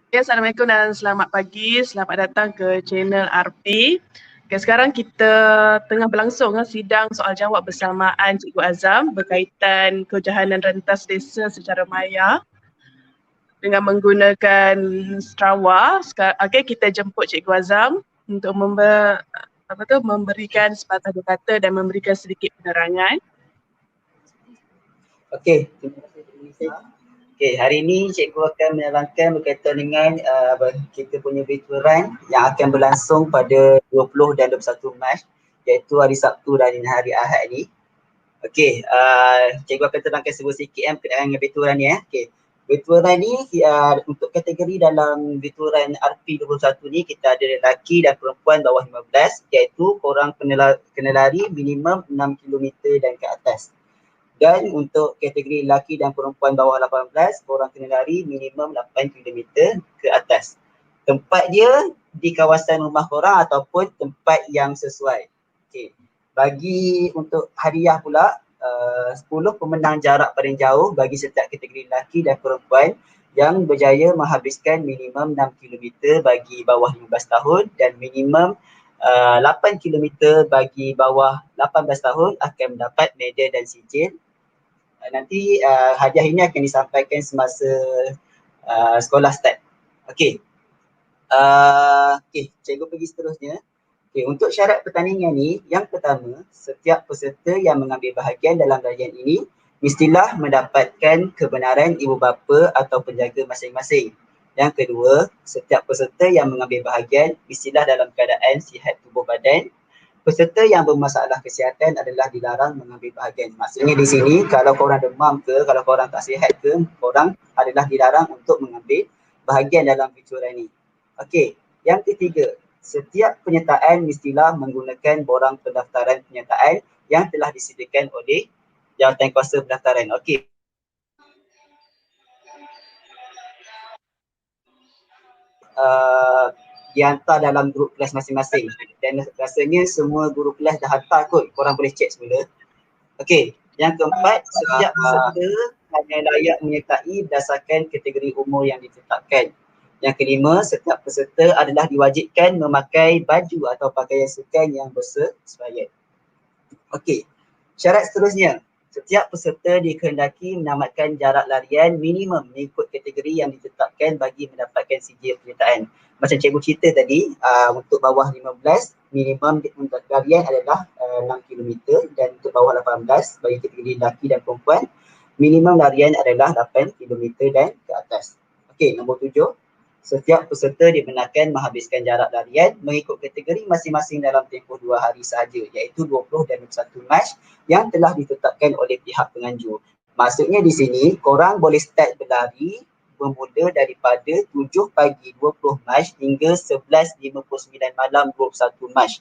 Ya, Assalamualaikum dan selamat pagi. Selamat datang ke channel RP. Okay, sekarang kita tengah berlangsung sidang soal jawab bersamaan Cikgu Azam berkaitan kejohanan rentas desa secara maya dengan menggunakan Strawa. Okay, kita jemput Cikgu Azam untuk memberikan sepatah dua kata dan memberikan sedikit penerangan. Okey, terima kasih Cikgu Lisa. Okey, hari ini cikgu akan menerangkan berkaitan dengan kita punya virtual run yang akan berlangsung pada 20 dan 21 Mac, iaitu hari Sabtu dan hari Ahad ni. Okey, cikgu akan terangkan sikit berkaitan dengan virtual run ni. Okey, virtual run ni untuk kategori dalam virtual run RP21 ni kita ada lelaki dan perempuan bawah 15, iaitu korang kena lari minimum 6 km dan ke atas. Dan untuk kategori lelaki dan perempuan bawah 18, korang kena lari minimum 8 km ke atas. Tempat dia di kawasan rumah korang ataupun tempat yang sesuai. Okey. Bagi untuk hadiah pula, 10 pemenang jarak paling jauh bagi setiap kategori lelaki dan perempuan yang berjaya menghabiskan minimum 6 km bagi bawah 15 tahun dan minimum 8 km bagi bawah 18 tahun akan mendapat medal dan sijil. Nanti hadiah ini akan disampaikan semasa sekolah start. Okey. Okey, cikgu pergi seterusnya. Okey, untuk syarat pertandingan ni, yang pertama, setiap peserta yang mengambil bahagian dalam larian ini mestilah mendapatkan kebenaran ibu bapa atau penjaga masing-masing. Yang kedua, setiap peserta yang mengambil bahagian mestilah dalam keadaan sihat tubuh badan. Peserta yang bermasalah kesihatan adalah dilarang mengambil bahagian. Maksudnya di sini kalau korang demam ke, kalau korang tak sihat ke, korang adalah dilarang untuk mengambil bahagian dalam virtual ini. Okey, yang ketiga, setiap penyertaan mestilah menggunakan borang pendaftaran penyertaan yang telah disediakan oleh Jawatankuasa Pendaftaran. Okey. Dihantar dalam grup kelas masing-masing dan rasanya semua guru kelas dah hantar kot, korang boleh check semula. Okey, yang keempat, setiap peserta hanya layak menyertai berdasarkan kategori umur yang ditetapkan. Yang kelima, setiap peserta adalah diwajibkan memakai baju atau pakaian sukan yang bersesuaian. Okey, syarat seterusnya, setiap peserta dikehendaki menamatkan jarak larian minimum mengikut kategori yang ditetapkan bagi mendapatkan sijil penyertaan. Macam cikgu cerita tadi, untuk bawah 15, minimum untuk larian adalah 6 km dan untuk bawah 18 bagi kategori lelaki dan perempuan, minimum larian adalah 8 km dan ke atas. Okey, nombor 7. Setiap peserta dibenarkan menghabiskan jarak larian mengikut kategori masing-masing dalam tempoh 2 hari sahaja, iaitu 20 dan 21 Mac yang telah ditetapkan oleh pihak penganjur. Maksudnya di sini, korang boleh start berlari bermula daripada 7 pagi 20 Mac hingga 11.59 malam 21 Mac.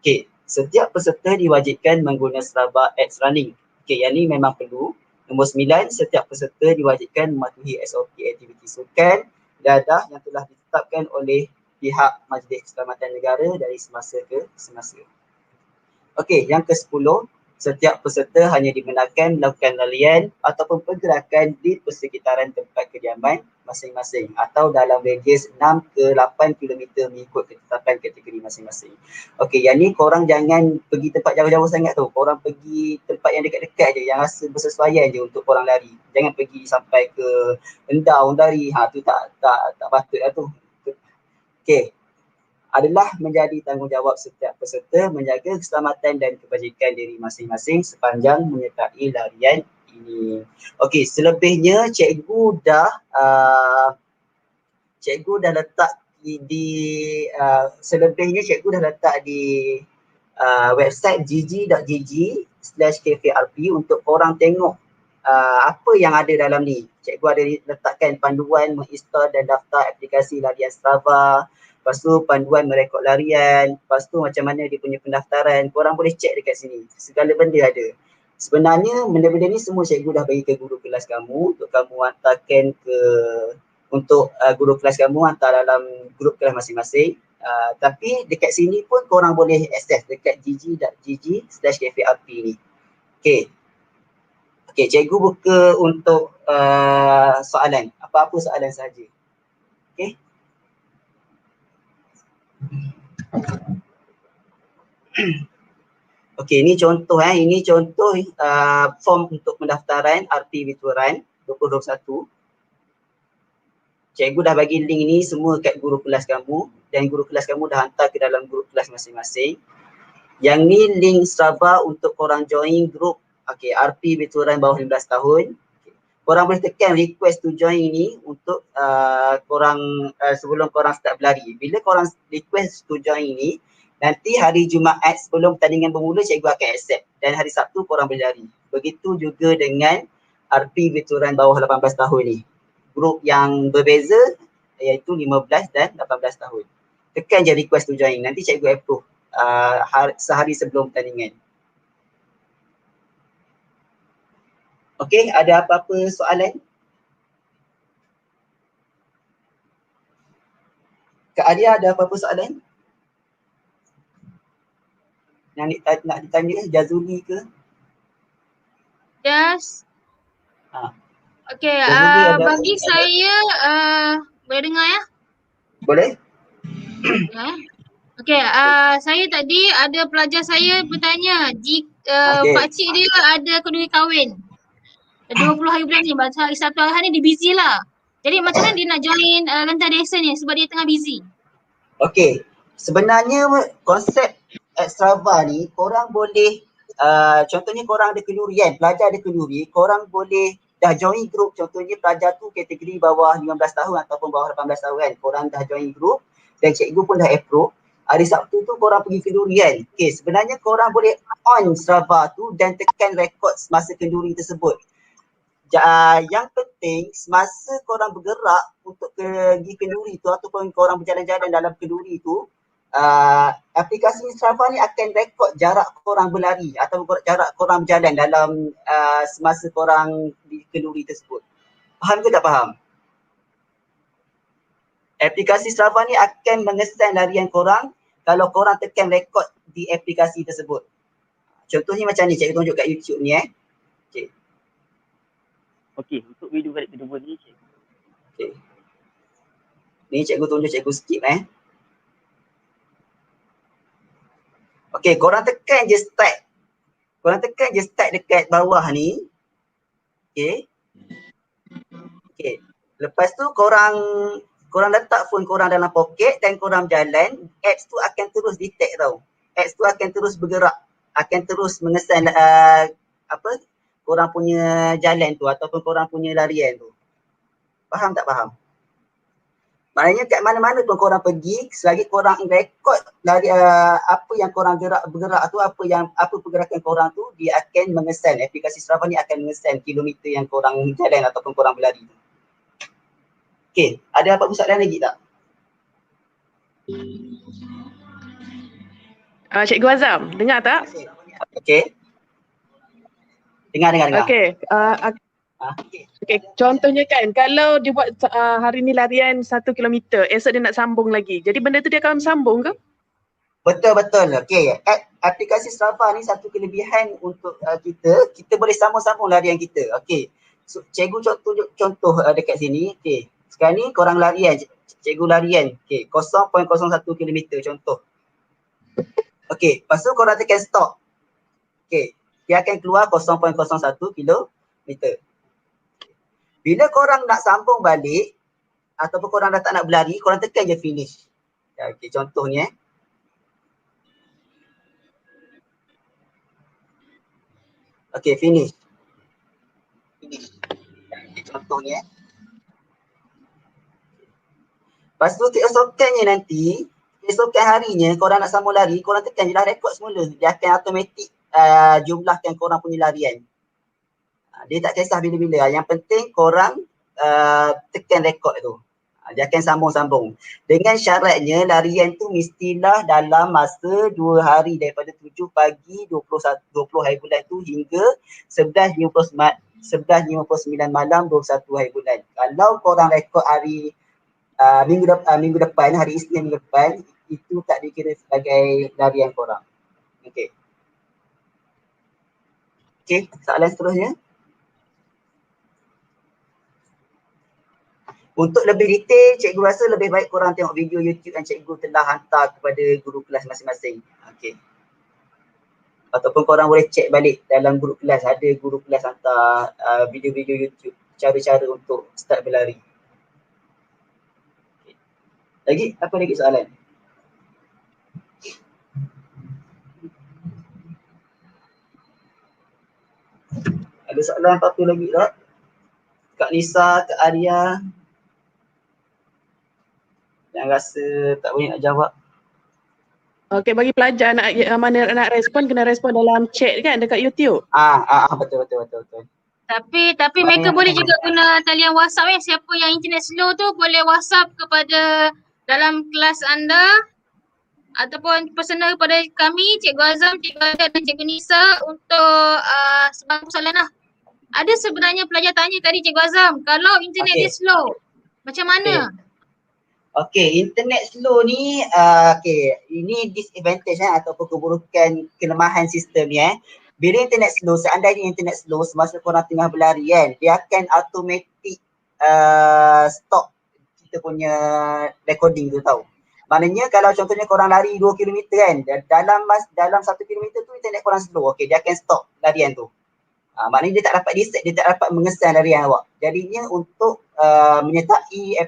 Okey, setiap peserta diwajibkan menggunakan Strava X Running. Okey, yang ni memang perlu. Nombor 9, setiap peserta diwajibkan mematuhi SOP aktiviti sukan dadah yang telah ditetapkan oleh pihak Majlis Keselamatan Negara dari semasa ke semasa. Okey, yang ke-10, setiap peserta hanya dibenarkan melakukan larian ataupun pergerakan di persekitaran tempat kediaman masing-masing atau dalam radius 6 ke 8 km mengikut ketetapan kategori masing-masing. Okey, yang ni korang jangan pergi tempat jauh-jauh sangat tu. Korang pergi tempat yang dekat-dekat je, yang rasa bersesuaian je untuk korang lari. Jangan pergi sampai ke Endau lari. Tu tak patut lah tu. Okey, adalah menjadi tanggungjawab setiap peserta menjaga keselamatan dan kebajikan diri masing-masing sepanjang menyertai larian ini. Okey, selebihnya cikgu dah letak selebihnya cikgu dah letak di website gg.gg/kvrp untuk korang tengok apa yang ada dalam ni. Cikgu ada letakkan panduan menginstal dan daftar aplikasi larian Strava, lepas tu panduan merekod larian, lepas tu macam mana dia punya pendaftaran. Korang boleh check dekat sini, segala benda ada. Sebenarnya benda-benda ni semua cikgu dah bagi ke guru kelas kamu untuk kamu hantarkan ke guru kelas kamu hantar dalam grup kelas masing-masing. Tapi dekat sini pun korang boleh access dekat gg.gg/kvrp ni. Okay. Okay, cikgu buka untuk soalan. Apa-apa soalan sahaja. Okey. Okey, ini contoh form untuk pendaftaran RP Virtual Run 2021. Cikgu dah bagi link ni semua kat guru kelas kamu dan guru kelas kamu dah hantar ke dalam group kelas masing-masing. Yang ni link Strava untuk korang join group RP Virtual Run bawah 15 tahun. Korang boleh tekan request to join ni untuk sebelum korang start berlari. Bila korang request to join ni, nanti hari Jumaat sebelum pertandingan bermula cikgu akan accept dan hari Sabtu korang berlari. Begitu juga dengan RP Virtual Run bawah 18 tahun ni. Grup yang berbeza iaitu 15 dan 18 tahun. Tekan je request to join, nanti cikgu approve sehari sebelum pertandingan. Okey, ada apa-apa soalan? Kak Adia ada apa-apa soalan? Yang nak ditanya Jazuli ke? Yes. Okey, Jazuli ada bagi saya boleh dengar ya? Boleh? Ya. Okey, saya tadi ada pelajar saya bertanya pakcik dia ada kenduri kahwin 20 hari bulan ni, hari Sabtu hari ni dia busy lah. Jadi macam mana dia nak join rentas desa ni sebab dia tengah busy? Okey, sebenarnya konsep Strava ni korang boleh contohnya korang ada kenduri kan, pelajar ada kenduri, korang boleh dah join group, contohnya pelajar tu kategori bawah 15 tahun ataupun bawah 18 tahun kan, korang dah join group dan cikgu pun dah approve. Hari Sabtu tu korang pergi kenduri kan. Okey, sebenarnya korang boleh on Strava tu dan tekan rekod semasa kenduri tersebut. Yang penting semasa korang bergerak untuk pergi kenduri tu ataupun korang berjalan-jalan dalam kenduri tu, aplikasi Strava ni akan rekod jarak korang berlari atau jarak korang berjalan dalam semasa korang di kenduri tersebut. Faham ke tak faham? Aplikasi Strava ni akan mengesan larian korang kalau korang tekan rekod di aplikasi tersebut. Contohnya macam ni, cikgu tunjuk kat YouTube ni Okay. Okey, untuk video balik kedua ni cikgu. Okay. Ni cikgu tunjuk, cikgu skip Okey, korang tekan je start. Korang tekan je start dekat bawah ni. Okey. Okey. Lepas tu korang letak phone korang dalam poket dan korang berjalan, apps tu akan terus detect tau. Apps tu akan terus bergerak, akan terus mengesan korang punya jalan tu ataupun korang punya larian tu. Faham tak faham? Maknanya kat mana-mana pun korang pergi, selagi korang rekod dari apa yang korang bergerak tu, apa pergerakan korang tu, dia akan mengesan, aplikasi Strava ni akan mengesan kilometer yang korang jalan ataupun korang berlari. Okey, ada apa soalan lagi tak? Cikgu Azam, dengar tak? Okey. Dengar. Okey. Okey, contohnya kan kalau dia buat hari ni larian 1 kilometer, esok dia nak sambung lagi. Jadi benda tu dia akan sambung ke? Betul. Okey, aplikasi Strava ni satu kelebihan untuk kita boleh sambung-sambung larian kita. Okey. So, cikgu tunjuk contoh dekat sini. Okey. Sekarang ni korang larian, cikgu larian. Okey, 0.01 kilometer contoh. Okey, lepas tu korang tekan stop. Okey, dia akan keluar 0.01 kilometer. Bila korang nak sambung balik ataupun korang dah tak nak berlari, korang tekan je finish. Okey, contohnya Okey, finish. Okay, contohnya. Lepas tu keesokan harinya korang nak sambung lari, korang tekan je lah rekod semula. Dia akan automatik jumlahkan korang punya larian. Dia tak kisah bila-bila. Yang penting korang tekan rekod tu. Dia akan sambung-sambung. Dengan syaratnya larian tu mestilah dalam masa 2 hari daripada 7 pagi 20 hari bulan tu hingga 11.59 malam 21 hari bulan. Kalau korang rekod hari minggu depan, hari Isnin minggu depan, itu tak dikira sebagai larian korang. Okey. Okey, soalan seterusnya. Untuk lebih detail, cikgu rasa lebih baik korang tengok video YouTube yang cikgu telah hantar kepada guru kelas masing-masing. Okey. Ataupun korang boleh cek balik dalam grup kelas, ada guru kelas hantar video-video YouTube cara-cara untuk start berlari. Okay. Lagi? Apa lagi soalan? Ada soalan apa-apa lagi tak? Kak Nisa, Kak Arya yang rasa tak boleh nak jawab. Okey, bagi pelajar mana nak respon, kena respon dalam chat kan dekat YouTube. Betul. Tapi mereka boleh juga guna talian WhatsApp siapa yang internet slow tu boleh WhatsApp kepada dalam kelas anda ataupun personal kepada kami, Cikgu Azam, Cikgu Ada dan Cikgu Nisa untuk sebarang soalan lah. Ada sebenarnya pelajar tanya tadi Cikgu Azam, kalau internet dia slow, macam mana? Okey, internet slow ni ini disadvantage ataupun keburukan kelemahan sistem ni Bila internet slow, seandainya internet slow semasa korang tengah berlari kan, dia akan automatic stop kita punya recording tu tahu. Maknanya kalau contohnya korang lari 2 km kan, dalam 1 km tu internet korang slow, okey dia akan stop larian tu. Maknanya dia tak dapat reset, dia tak dapat mengesan larian awak. Jadinya untuk menyertai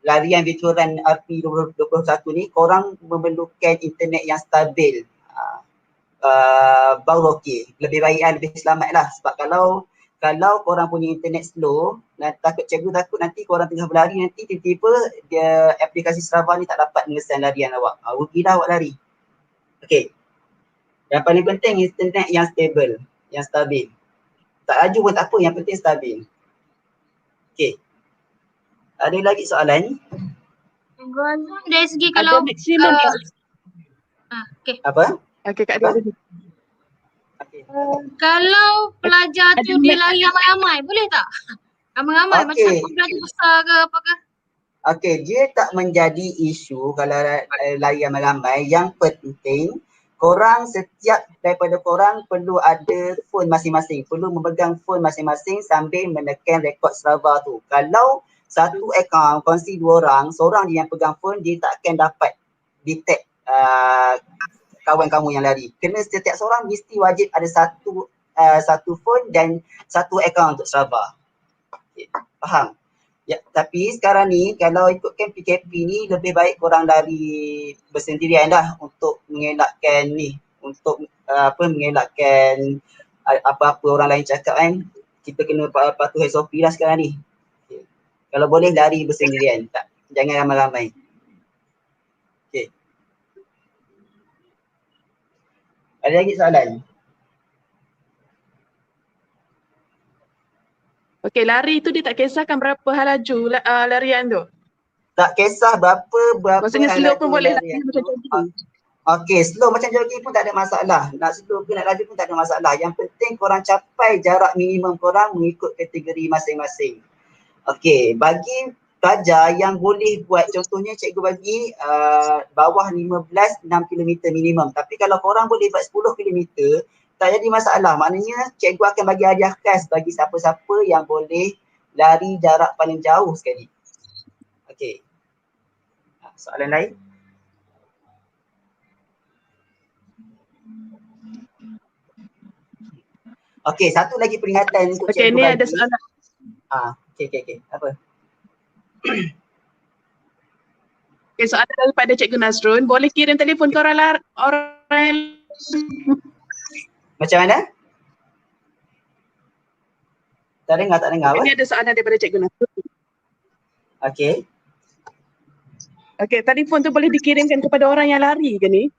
larian virtual run RP 2021 ni, korang memerlukan internet yang stabil. Baru okey, lebih baik lebih selamat lah. Sebab kalau korang punya internet slow, cikgu takut nanti korang tengah berlari, nanti tiba-tiba dia aplikasi Strava ni tak dapat mengesan larian awak. Rugilah awak lari. Okey. Yang paling penting internet yang stable, yang stabil. Tak laju pun tak apa, yang penting stabil. Okey. Ada lagi soalan? Cikgu Azam dari segi kalau ada maksimum okey. Apa? Okey, Kak Dia. Okay. Kalau pelajar tu dia lari ramai-ramai, boleh tak? Ramai-ramai macam pelajar besar ke apakah? Okey, dia tak menjadi isu kalau lari ramai-ramai. Yang penting setiap daripada korang perlu ada phone masing-masing. Perlu memegang phone masing-masing sambil menekan rekod Strava tu. Kalau satu akaun kongsi 2 orang, seorang je yang pegang phone, dia tak akan dapat detect kawan kamu yang lari. Kena setiap seorang mesti wajib ada satu phone dan satu akaun untuk Strava. Okay, faham? Ya, tapi sekarang ni kalau ikutkan PKP ni lebih baik korang lari bersendirian dah untuk mengelakkan mengelakkan apa-apa orang lain cakap kan. Kita kena patuh SOP lah sekarang ni. Okay. Kalau boleh lari bersendirian, jangan ramai-ramai. Okay. Ada lagi soalan? Okey, lari tu dia tak kisahkan berapa hal laju larian tu. Tak kisah berapa maksudnya hal slow pun boleh larian lari macam jogging. Okey, slow macam jogging pun tak ada masalah. Nak slow ke nak laju pun tak ada masalah. Yang penting korang capai jarak minimum korang mengikut kategori masing-masing. Okey, bagi pelajar yang boleh buat, contohnya cikgu bagi bawah 6 km minimum. Tapi kalau korang boleh buat 10 km, tak jadi masalah. Maknanya cikgu akan bagi hadiah khas bagi siapa-siapa yang boleh lari jarak paling jauh sekali. Okey. Soalan lain? Okey, satu lagi peringatan untuk cikgu bagi. Okey, ni ada soalan. Okey. Apa? Okay, soalan daripada Cikgu Nazrun, boleh kirim telefon ke orang Macam mana? Tak dengar apa? Ini ada soalan daripada Cikgu Nazrun. Okey. Okey, telefon tu boleh dikirimkan kepada orang yang lari ke ni?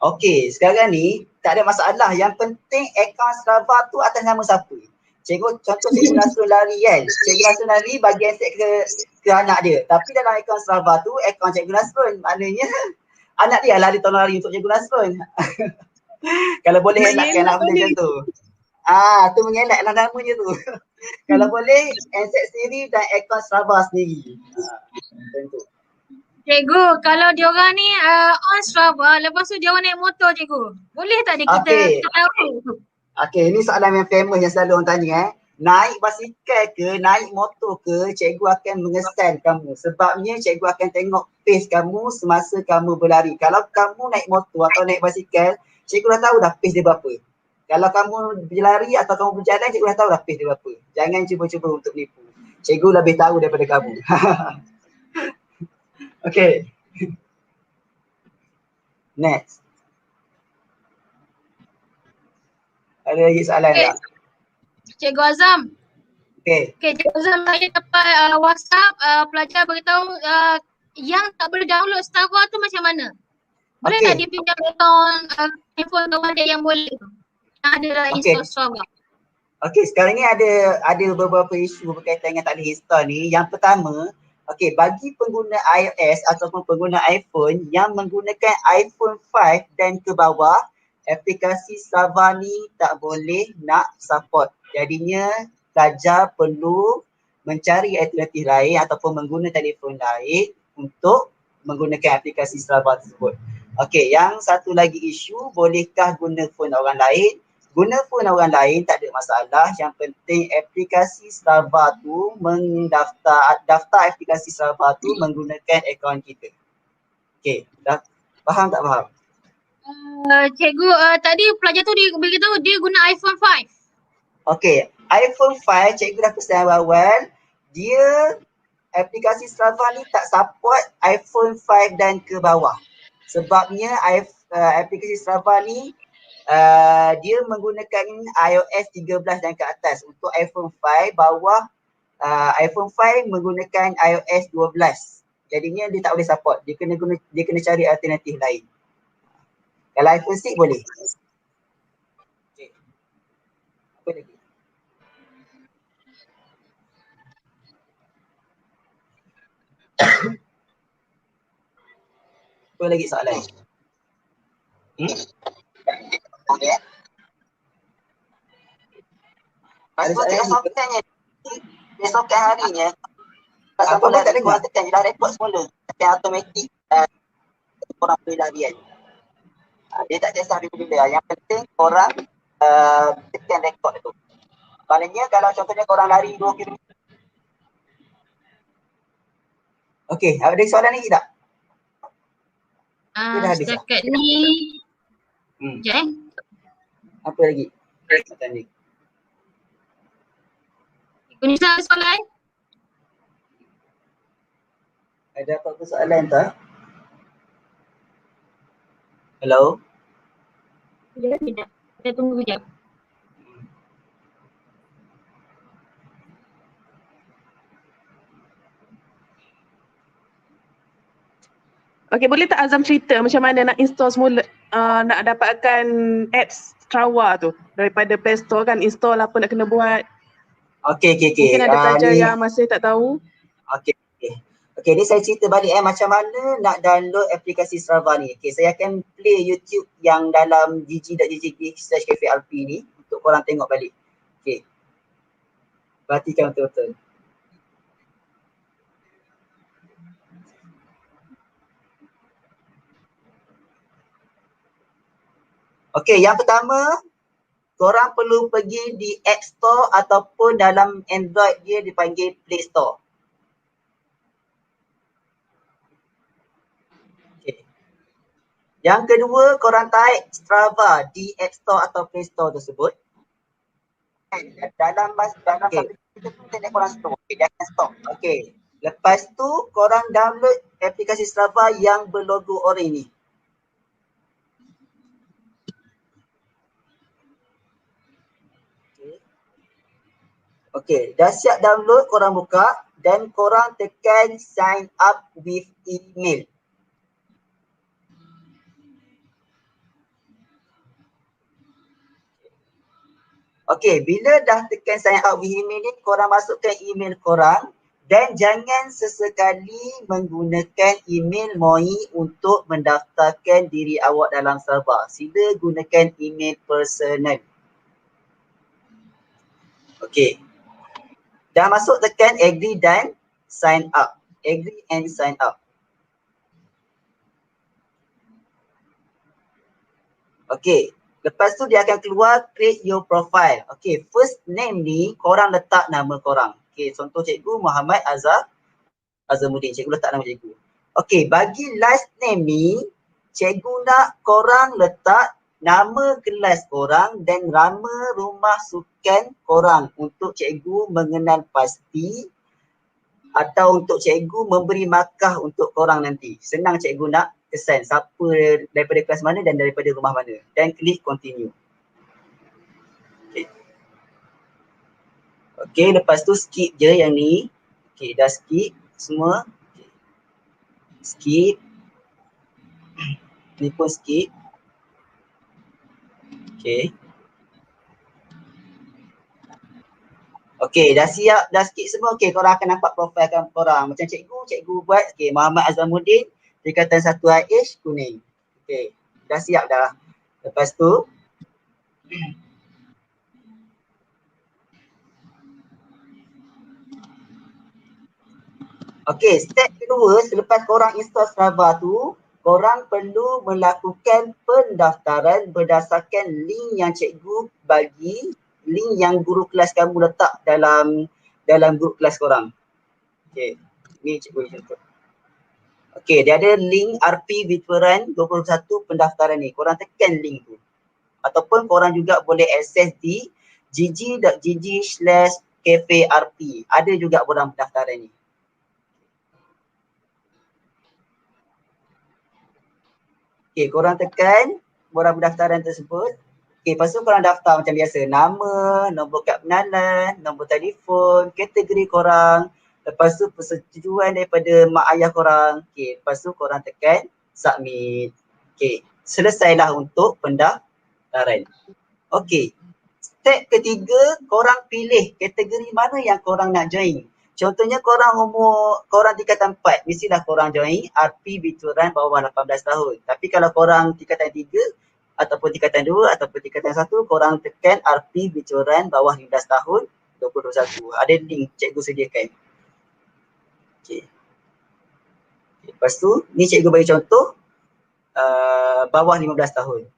Okey, sekarang ni tak ada masalah. Yang penting akaun Strava tu atas nama siapa? Contoh Cikgu Nazrun lari kan. Cikgu Nazrun lari bagi aset ke anak dia. Tapi dalam akaun Strava tu, akaun Cikgu Nazrun. Maknanya anak dia lari tolong lari untuk Cikgu Nazrun. Kalau boleh elakkan lah benda macam tu. Tu mengelaklah namanya tu. Kalau boleh, aset sendiri dan akaun Strava sendiri. Macam tu. Cikgu, kalau diorang ni on Strava, lepas tu diorang naik motor cikgu. Boleh tak dia kita tahu? Okey, ini soalan yang famous yang selalu orang tanya naik basikal ke, naik motor ke, cikgu akan mengesan kamu. Sebabnya cikgu akan tengok pace kamu semasa kamu berlari. Kalau kamu naik motor atau naik basikal, cikgu dah tahu dah pace dia berapa. Kalau kamu berlari atau kamu berjalan, cikgu dah tahu dah pace dia berapa. Jangan cuba-cuba untuk nipu. Cikgu lebih tahu daripada kamu. Okay. Next. Ada lagi soalan Okay. tak? Cikgu Azam. Okay. Okay, Cikgu Azam, saya dapat WhatsApp pelajar beritahu yang tak boleh download Strava tu macam mana? Boleh tak dia pinjam akaun handphone kawan dia yang boleh tu? Yang ada dalam install Strava. Okay, sekarang ni ada beberapa isu berkaitan dengan tak boleh install ni. Yang pertama, okay, bagi pengguna iOS ataupun pengguna iPhone yang menggunakan iPhone 5 dan ke bawah, aplikasi Strava ni tak boleh nak support. Jadinya pelajar perlu mencari alternatif lain ataupun mengguna telefon lain untuk menggunakan aplikasi Strava tersebut. Okay, yang satu lagi isu, bolehkah guna phone orang lain? Guna phone orang lain tak ada masalah. Yang penting aplikasi Strava tu daftar aplikasi Strava tu menggunakan akaun kita. Okay, dah faham tak faham? Cikgu, tadi pelajar tu dia beritahu dia guna iPhone 5. Okay, iPhone 5 cikgu dah pesan awal-awal, dia aplikasi Strava ni tak support iPhone 5 dan ke bawah. Sebabnya aplikasi Strava ni dia menggunakan iOS 13 dan ke atas. Untuk iPhone 5 bawah, iPhone 5 menggunakan iOS 12. Jadinya dia tak boleh support. Dia kena cari alternatif lain. Kalau iPhone 6 boleh. Okay. Apa lagi? Apa lagi soalan? Besokan harinya Apa pun tak dengar. tekan je dah rekod semula. Tekan automatik korang boleh larian. Dia tak kisah bila-bila. Yang penting korang tekan rekod tu. Maknanya kalau contohnya korang lari 2 km. Okey, ada soalan lagi tak? Dah habis Setakat ni sekejap Apa lagi? Soalan ni. Cikgu Nisa ada soalan? Ada apa-apa soalan tak? Hello? Tidak. Kita tunggu sekejap. Okay, boleh tak Azam cerita macam mana nak install semula, nak dapatkan apps Strava tu daripada Play Store kan, install apa nak kena buat. Okey. Mungkin ada pelajar yang masih tak tahu. Okey, ni saya cerita balik macam mana nak download aplikasi Strava ni. Okey, saya akan play YouTube yang dalam gg.gg/kfrp ni untuk korang tengok balik. Okey. Perhatikan betul-betul. Okey, yang pertama, korang perlu pergi di App Store ataupun dalam Android dia dipanggil Play Store. Okay. Yang kedua, korang type Strava di App Store atau Play Store tersebut. Dalam Okay. kita tu internet korang stop. Dia akan stop. Okay. Lepas tu, korang download aplikasi Strava yang berlogo orange ni. Okay, dah siap download, korang buka dan korang tekan sign up with email. Okay, bila dah tekan sign up with email ni, korang masukkan email korang dan jangan sesekali menggunakan email MOI untuk mendaftarkan diri awak dalam Strava. Sila gunakan email personal. Okay. Dah masuk, tekan agree dan sign up. Agree and sign up. Okay. Lepas tu dia akan keluar create your profile. Okay, first name ni korang letak nama korang. Okay, contoh cikgu Muhammad Azamuddin. Cikgu letak nama cikgu. Okay, bagi last name ni, cikgu nak korang letak nama kelas korang dan nama rumah sukan korang untuk cikgu mengenal pasti atau untuk cikgu memberi markah untuk korang nanti. Senang cikgu nak kesan siapa daripada kelas mana dan daripada rumah mana. Dan klik continue. Okay. Okay, lepas tu skip je yang ni. Okay, dah skip semua. Okay. Skip. Ni pun skip. Okay. Okay, dah siap, dah skip semua. Okay, korang akan nampak profil korang. Macam cikgu buat. Okay, Muhammad Azamuddin, tingkatan 1IH, kuning. Okay, dah siap dah. Lepas tu, okay, step kedua, selepas korang install Strava tu, korang perlu melakukan pendaftaran berdasarkan link yang cikgu bagi, link yang guru kelas kamu letak dalam grup kelas korang. Okay, ni cikgu contoh. Okay, dia ada link RP Virtual 21 pendaftaran ni. Korang tekan link tu. Ataupun korang juga boleh akses di gg.gg/caferp. Ada juga borang pendaftaran ni. Okay, korang tekan borang pendaftaran tersebut. Okay, lepas tu korang daftar macam biasa. Nama, nombor kad pengenalan, nombor telefon, kategori korang. Lepas tu persetujuan daripada mak ayah korang. Okay, lepas tu korang tekan submit. Okay, selesailah untuk pendaftaran. Okay, step ketiga, korang pilih kategori mana yang korang nak join. Contohnya korang tingkatan 4, mestilah korang join RP Bituran bawah 18 tahun. Tapi kalau korang tingkatan 3 ataupun tingkatan 2 ataupun tingkatan 1, korang tekan RP Bituran bawah 15 tahun 2021. Ada link cikgu sediakan. Okay. Lepas tu, ni cikgu bagi contoh bawah 15 tahun.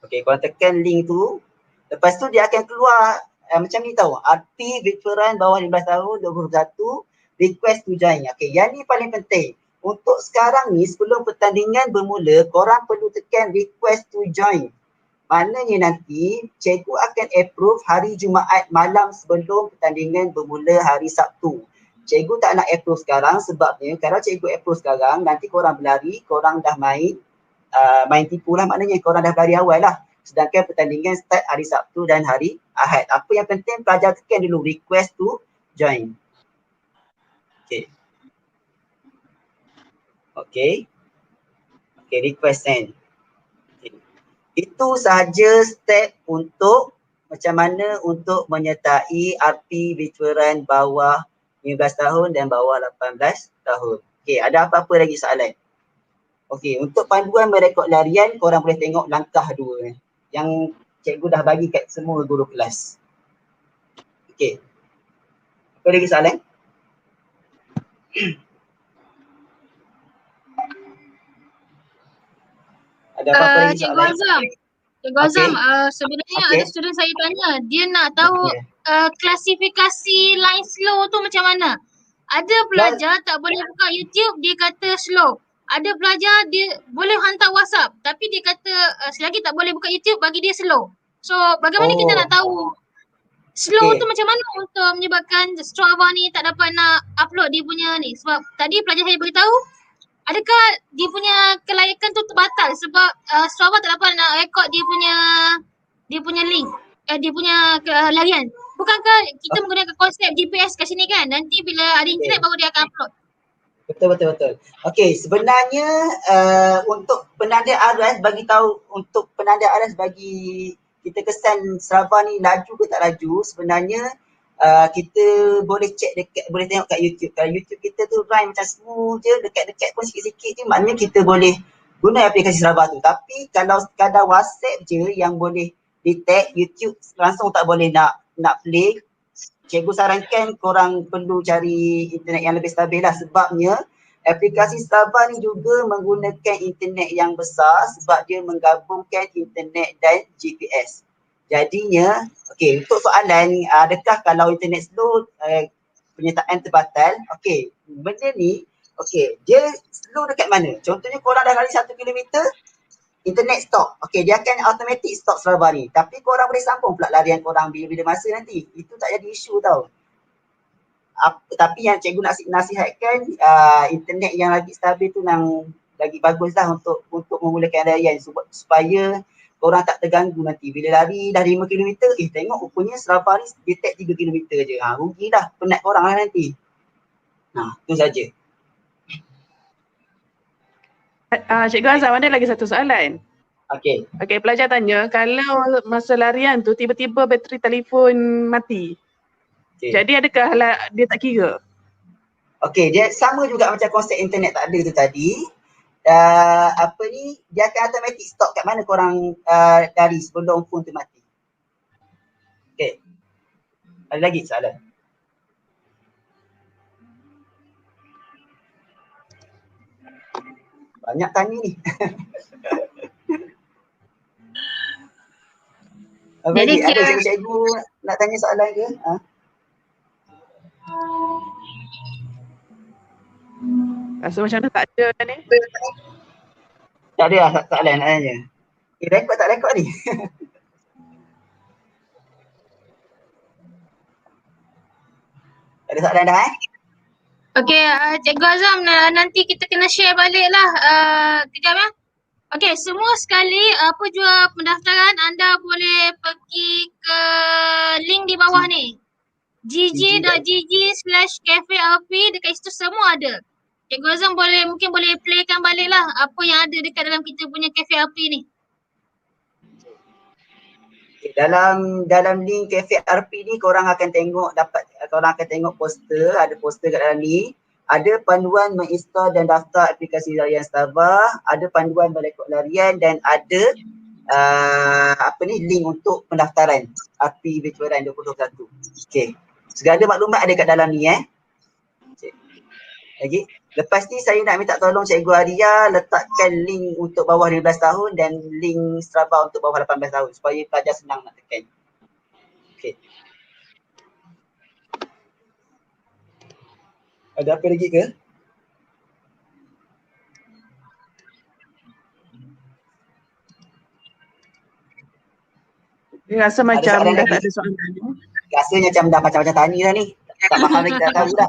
Okay, korang tekan link tu. Lepas tu dia akan keluar macam ni tau. RP Virtual bawah 15 tahun 2021 request to join. Okay, yang ni paling penting. Untuk sekarang ni sebelum pertandingan bermula, korang perlu tekan request to join. Maknanya nanti cikgu akan approve hari Jumaat malam sebelum pertandingan bermula hari Sabtu. Cikgu tak nak approve sekarang sebabnya kalau cikgu approve sekarang nanti korang berlari, korang dah main tipu lah, maknanya korang dah berlari awal lah. Sedangkan pertandingan start hari Sabtu dan hari Ahad. Apa yang penting pelajar tekan dulu request to join. Okay. Okay. Okay, request send. Itu sahaja step untuk macam mana untuk menyertai RP Virtual bawah 15 tahun dan bawah 18 tahun. Okey, ada apa-apa lagi soalan? Okey, untuk panduan merekod larian, korang boleh tengok langkah 2 yang cikgu dah bagi kat semua guru kelas. Okey. Apa lagi soalan? Ada apa-apa lagi Cikgu soalan? Azam, Cikgu Azam, sebenarnya ada student saya tanya, dia nak tahu klasifikasi line slow tu macam mana. Ada pelajar tak boleh buka YouTube, dia kata slow. Ada pelajar dia boleh hantar WhatsApp tapi dia kata selagi tak boleh buka YouTube bagi dia slow. So bagaimana kita nak tahu slow tu macam mana untuk menyebabkan Strava ni tak dapat nak upload dia punya ni. Sebab tadi pelajar saya beritahu adakah dia punya kelayakan tu terbatal sebab Strava tak dapat nak rekod dia punya link, dia punya larian. Bukankah kita menggunakan konsep GPS kat sini kan? Nanti bila ada internet baru dia akan upload. Betul. Okey, sebenarnya untuk penanda aras bagi kita kesan Strava ni laju ke tak laju, sebenarnya kita boleh boleh tengok kat YouTube. Kalau YouTube kita tu run macam smooth je, dekat-dekat pun sikit-sikit je, maknanya kita boleh guna aplikasi Strava tu. Tapi kalau sekadar WhatsApp je yang boleh detect, YouTube langsung tak boleh nak play. Cikgu sarankan korang perlu cari internet yang lebih stabil lah sebabnya aplikasi Strava ni juga menggunakan internet yang besar sebab dia menggabungkan internet dan GPS. Jadinya, okey, untuk soalan adakah kalau internet slow penyertaan terbatal? Okey, benda ni, okey, dia slow dekat mana? Contohnya korang dah lari 1 kilometer, internet stop. Okey, dia akan automatic stop Strava ni. Tapi korang boleh sambung pula larian korang bila-bila masa nanti. Itu tak jadi isu tau. Tapi yang cikgu nasihatkan internet yang lagi stabil tu yang lagi bagus lah untuk memulakan larian supaya korang tak terganggu nanti. Bila lari dah 5 km, tengok rupanya Strava ni detect 3 km je. Rugi dah, penat korang lah nanti. Tu saja. Cikgu Azam, ada lagi satu soalan. Okey. Okey, pelajar tanya, kalau masa larian tu tiba-tiba bateri telefon mati. Okay. Jadi adakah dia tak kira? Okey, dia sama juga macam konsep internet tak ada tu tadi. Dia akan automatic stop kat mana korang lari sebelum phone tu mati. Okey. Ada lagi soalan? Banyak tanya ni. Apa lagi? Ada cikgu-cikgu nak tanya soalan ke? Rasa macam mana tak ada ni? Tak ada lah soalan nak tanya. Rekod tak rekod ni? Ada soalan dah Okey, Cikgu Azam, nanti kita kena share balik lah. Kejap ya. Okey, semua sekali apa jua pendaftaran anda boleh pergi ke link di bawah ni. gg.gg/cafeRP, dekat situ semua ada. Cikgu Azam mungkin boleh playkan balik lah apa yang ada dekat dalam kita punya Cafe RP ni. Dalam link Cafe RP ni korang akan tengok poster, ada poster kat dalam ni. Ada panduan menginstall dan daftar aplikasi larian Strava, ada panduan merekod larian dan ada link untuk pendaftaran RP Virtual Run 2021. Okey. Segala maklumat ada kat dalam ni Okey. Lepas ni saya nak minta tolong Cikgu Aria letakkan link untuk bawah 15 tahun dan link Strava untuk bawah 18 tahun supaya pelajar senang nak tekan. Okey. Ada apa lagi ke? Dia rasa macam dah tak ada soalan. Rasanya macam tani dah ni. Tak faham lagi, dah tahu dah.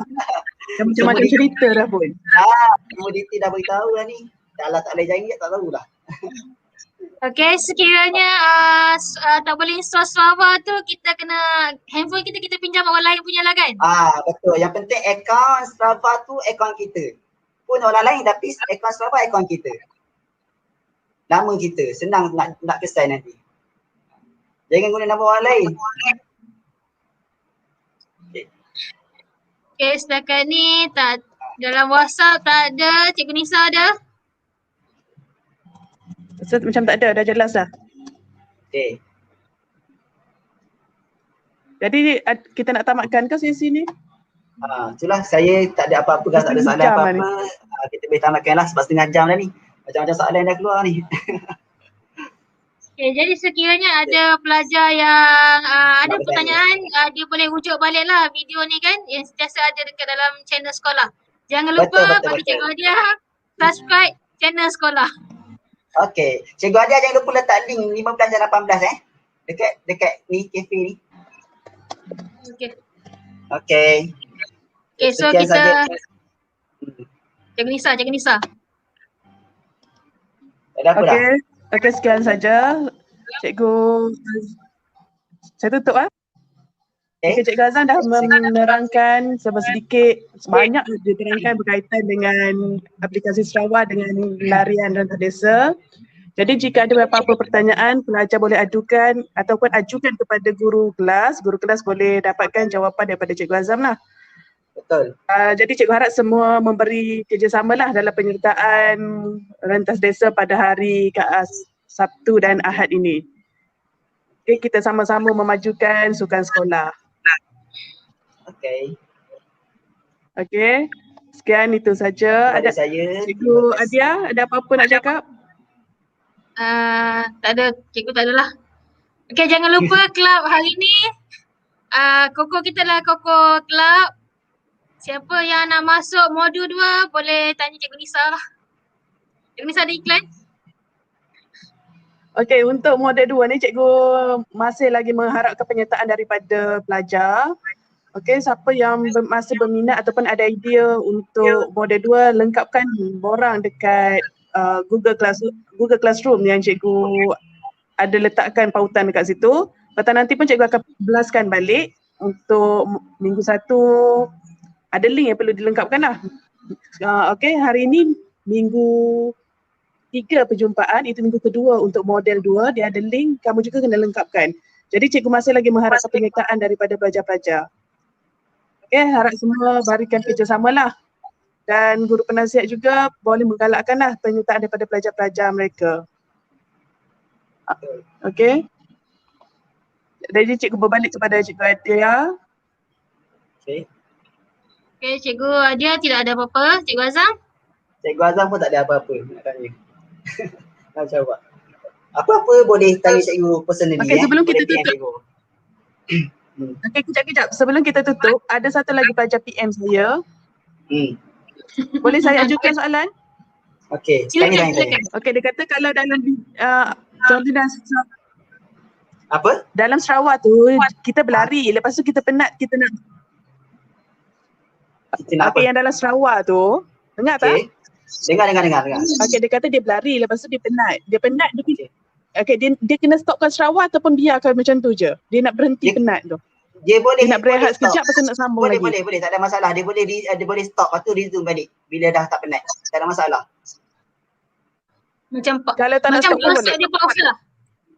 Macam cerita dah pun. Semua detail dah beritahu dah ni. Kalau tak boleh janji tak tahu dah. Okey, sekiranya tak boleh install Strava tu, kita kena handphone kita pinjam orang lain punya lah kan? Betul. Yang penting akaun Strava tu akaun kita. Pun orang lain tapi akaun Strava akaun kita. Nama kita. Senang nak kesan nanti. Jangan guna nama orang lain. Okey, setakat ni tak dalam WhatsApp tak ada. Cikgu Nisa ada? Macam tak ada, dah jelas dah. Okey. Jadi kita nak tamatkan ke sesi ni? Itulah saya tak ada apa-apa, tak ada soalan apa-apa. Kita boleh tamatkan lah sebab setengah jam dah ni. Macam-macam soalan dah keluar ni. Okay, jadi sekiranya ada pelajar yang ada pertanyaan, dia boleh rujuk balik lah video ni kan yang sentiasa ada dekat dalam channel sekolah. Jangan lupa bagi Cikgu Adia subscribe channel sekolah. Okey, Cikgu Adia jangan lupa letak link 15 dan 18 dekat ni kafe ni. Okey. Okey. Okay, so sekian kita saja. Cikgu Nisa. Ada apa dah? Okey, sekian saja. Cikgu, saya tutup Okay, Cikgu Azam dah menerangkan banyak diterangkan berkaitan dengan aplikasi Strava dengan larian rentas desa. Jadi jika ada apa-apa pertanyaan, pelajar boleh ajukan ataupun ajukan kepada guru kelas. Guru kelas boleh dapatkan jawapan daripada Cikgu Azam lah. Betul. Jadi cikgu harap semua memberi kerjasama lah dalam penyertaan rentas desa pada hari Sabtu dan Ahad ini. Okay, kita sama-sama memajukan sukan sekolah. Okey. Okay. Sekian itu saja. Ada Ada saya. Cikgu Adia, ada apa-apa nak cakap? Tak ada, cikgu tak adalah. Okay, jangan lupa kelab hari ni. Koko kita lah Koko Club. Siapa yang nak masuk modul 2 boleh tanya Cikgu Nisa lah. Cikgu Nisa ada iklan? Okey, untuk model 2 ni cikgu masih lagi mengharapkan penyertaan daripada pelajar. Okey, siapa yang masih berminat ataupun ada idea untuk model 2, lengkapkan borang dekat Google Classroom yang cikgu ada letakkan pautan dekat situ. Lepas nanti pun cikgu akan belaskan balik untuk minggu 1. Ada link yang perlu dilengkapkan lah. Okey, hari ini minggu 3 perjumpaan, itu minggu kedua untuk model 2, dia ada link, kamu juga kena lengkapkan. Jadi cikgu masih lagi mengharapkan penyertaan daripada pelajar-pelajar. Okey, harap semua berikan kerjasama lah. Dan guru penasihat juga boleh menggalakkan lah penyertaan daripada pelajar-pelajar mereka. Okey. Jadi cikgu berbalik kepada Cikgu Adia. Okay. Okay, Cikgu Adia tidak ada apa-apa. Cikgu Azam? Cikgu Azam pun tak ada apa-apa nak tanya. Nak jawab. Apa-apa boleh tanya cikgu personally. Okey, sebelum kita Boleh PM tutup. cikgu. Okey, kejap. Sebelum kita tutup, ada satu lagi pelajar PM saya. Boleh saya ajukan soalan? Okey, Silakan. tanya. Okey, dia kata kalau dalam contoh Apa? dalam Sarawak tu kita berlari, lepas tu kita penat, kita nak Kita nak apa? yang dalam Sarawak tu, dengar tak? Okey. Dengar. Okey, dia kata dia berlari, lepas tu dia penat. Dia Okey. okey, dia kena stopkan Sarawak ataupun biarkan macam tu je. Dia nak berhenti penat tu. Dia boleh Dia nak berehat stop. sekejap, lepas tu nak sambung Boleh, lagi. tak ada masalah. Dia boleh stop, lepas tu resume balik bila dah tak penat. Tak ada masalah. Macam Kalau tak nak macam stop pun pause boleh. dia pause lah.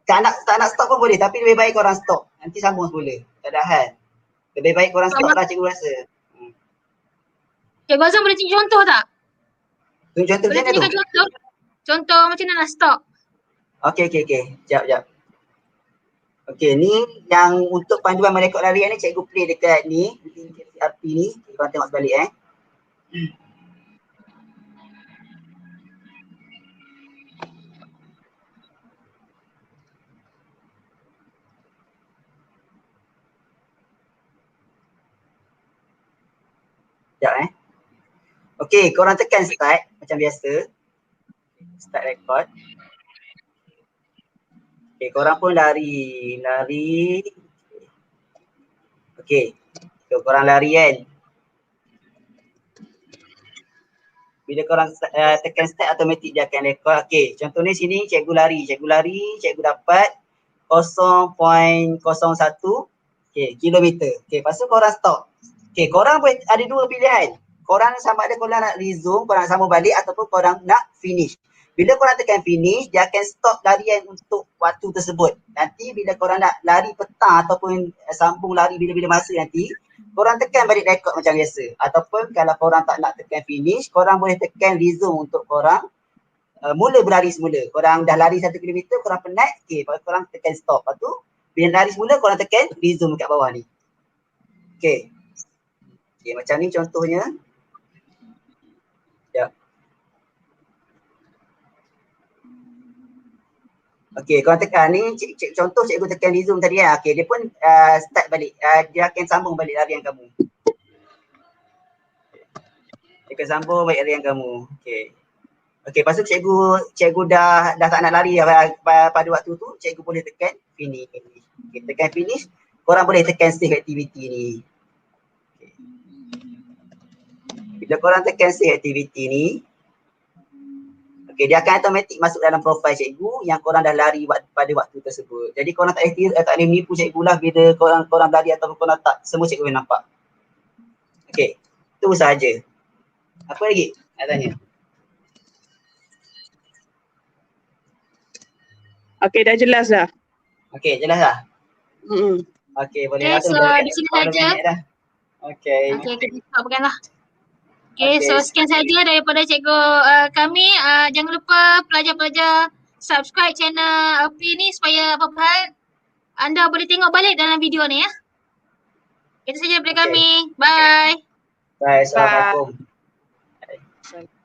Tak nak stop pun boleh, tapi lebih baik korang stop. Nanti sambung semula. Tak ada hal. Lebih baik korang stop lah cikgu rasa. Cikgu Azam boleh tunjuk contoh tak? Tunjuk contoh Boleh macam mana tu? tunjukkan contoh? Contoh macam mana nak stop? Okey. Sekejap. Okey, ni yang untuk panduan merekod larian ni cikgu play dekat ni. Api ni. Korang tengok sebalik Sekejap Okey, korang tekan start macam biasa. Start record. Okey, korang pun lari. Okey, so, korang lari kan. Bila korang tekan start, automatik dia akan record. Okey, contohnya sini cikgu lari, cikgu dapat 0.01 kilometer. Okey, lepas tu korang stop. Okey, korang boleh ada dua pilihan. Korang sama ada korang nak resume, korang nak sambung balik ataupun korang nak finish. Bila korang tekan finish, dia akan stop larian untuk waktu tersebut. Nanti bila korang nak lari petang ataupun sambung lari bila-bila masa nanti, korang tekan balik record macam biasa. Ataupun kalau korang tak nak tekan finish, korang boleh tekan resume untuk korang mula berlari semula. Korang dah lari 1 km, korang penat, okay, korang tekan stop. Lepas tu, bila lari semula, korang tekan resume kat bawah ni. Okay, macam ni contohnya. Okey, korang tekan ni contoh cikgu tekan resume tadi lah. Okey, dia pun start balik. Dia akan sambung balik larian kamu. Dia akan sambung balik larian kamu. Okey. Okey, lepas tu cikgu dah tak nak lari pada waktu tu, cikgu boleh tekan finish. Okay, tekan finish, korang boleh tekan save activity ni. Okay. Bila korang tekan save activity ni, okay, dia akan automatik masuk dalam profil cikgu yang korang dah lari pada waktu tersebut. Jadi korang tak boleh menipu cikgu lah bila korang lari ataupun korang tak, semua cikgu boleh nampak. Okay, itu sahaja. Apa lagi nak tanya? Okay, dah jelas dah. Okay, jelas dah? Okay, boleh lah. So di sini saja. Okay. Okay, kita stopkan lah. Okay, so sekian saja daripada cikgu kami. Jangan lupa pelajar-pelajar subscribe channel Api ni supaya apa-apa hal anda boleh tengok balik dalam video ni ya. Itu saja daripada kami. Bye. Bye. Assalamualaikum. Assalamualaikum.